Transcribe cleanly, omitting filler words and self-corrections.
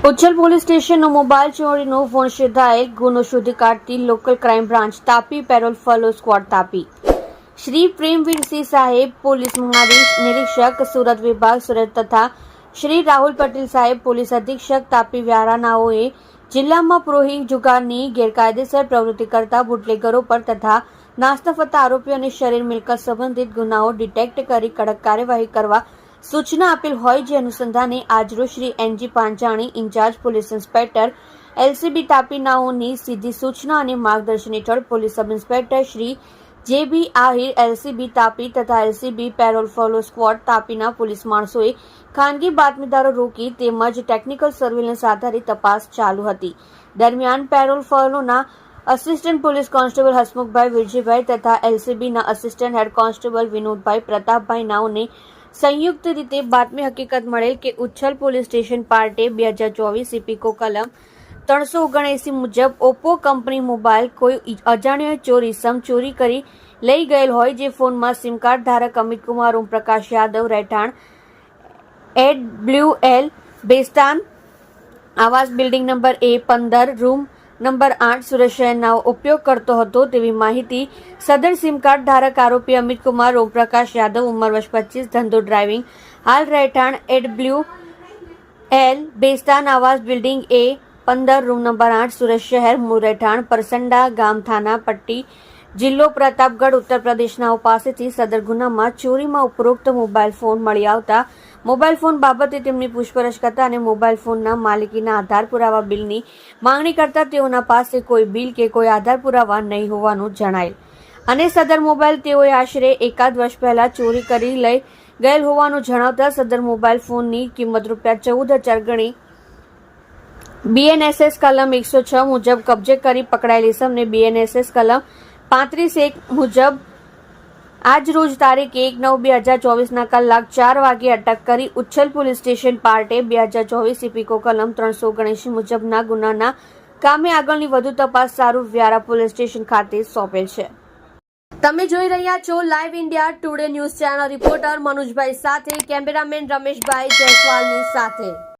Uchchhal police સ્ટેશનનો mobile ચોરીનો phone શોધાયેલ ગુનો શોધી કાઢતી local crime branch Tapi parole follow squad Tapi Shri Premvirsinh સાહેબ પોલીસ મહાનિરીક્ષક સુરત વિભાગ સુરત તથા શ્રી રાહુલ પટેલ સાહેબ પોલીસ અધિક્ષક તાપી વ્યારાનાઓએ જિલ્લામાં પ્રોહિંગ જુગારની ગેરકાયદેસર પ્રવૃત્તિ કરતા બુટલેગરો પર તથા નાસ્તા ફરતા આરોપીઓ અને શરીર મિલકત સંબંધિત ગુનાઓ ડિટેક્ટ કરી કડક કાર્યવાહી કરવા સૂચના આપેલ હોય જે અનુસંધાને આજરોજ Shri N G Panjani incharge police inspector LCB Tapi નાઓની સીધી સૂચના અને માર્ગદર્શન હેઠળ police sub inspector Shri J B Ahir LCB Tapi તથા એલસીબી પેરોલ ફોલો સ્ક્વોડ તાપીના પોલીસ માણસોએ ખાનગી બાતમીદારો રોકી તેમજ ટેકનિકલ સર્વેલન્સ આધારિત તપાસ ચાલુ હતી. દરમિયાન પેરોલ ફોલોના assistant police constable Hasmukhbhai Virjibhai તથા એલસીબીના assistant head constable Vinodbhai Pratapbhai નાઓને સંયુક્ત રીતે બાતમી હકીકત મળેલ કે ઉચ્છલ પોલીસ સ્ટેશન પાર્ટે 2024 ઇપીકો કલમ 379 મુજબ ઓપ્પો કંપની મોબાઈલ કોઈ અજાણ્યો ચોર ઇસમ ચોરી કરી લઈ ગયેલ હોય જે ફોનમાં સિમ કાર્ડ ધારક અમિતકુમાર ઓમપ્રકાશ યાદવ રહેઠાણ AWL બેસ્તાન આવાસ building number A15 room number 8 Surat શહેરના ઉપયોગ કરતો હતો તેવી માહિતી સદર સિમ કાર્ડ ધારક આરોપી અમિતકુમાર ઓમપ્રકાશ યાદવ ઉંમર વર્ષ 25 ધંધો ડ્રાઇવિંગ હાલ રહેઠાણ AWL બેસ્તાન આવાસ building A15 room number 8 Surat શહેર મૂળ રહેઠાણ પરસંડા ગામ થાના પટ્ટી જિલ્લો પ્રતાપગઢ ઉત્તર પ્રદેશનાઓ પાસેથી સદર ગુનામાં ચોરીમાં ઉપરોક્ત મોબાઈલ ફોન મળી આવતા મોબાઈલ ફોન બાબતે તેમની પૂછપરછ કરતા અને મોબાઈલ ફોનના માલિકીના આધાર પુરાવા બિલની માંગણી કરતા તેઓના પાસે કોઈ બિલ કે કોઈ આધાર પુરાવા નહીં હોવાનું જણાયેલ અને સદર મોબાઈલ તેઓએ આશરે એકાદ વર્ષ પહેલા ચોરી કરી લઈ ગયેલ હોવાનું જણાવતા સદર મોબાઈલ ફોનની કિંમત ₹14,000 ગણી BNSS કલમ 106 મુજબ કબજે કરી પકડાયેલ ઇસમને BNSS કલમ 35(1) મુજબ આજ રોજ તારીખ 1/9/2024 કલાક 4 વાગે અટક કરી ઉચ્છલ પોલીસ સ્ટેશન પાર્ટે 2024 ઇપીકો કલમ 379 મુજબના ગુનાના કામે આગળની વધુ તપાસ સારું વ્યારા પોલીસ સ્ટેશન ખાતે સોંપેલ છે. તમે જોઈ રહ્યા છો live India today news channel. Reporter Manojbhai સાથે કેમેરામેન રમેશભાઈ જયસ્વાલની સાથે.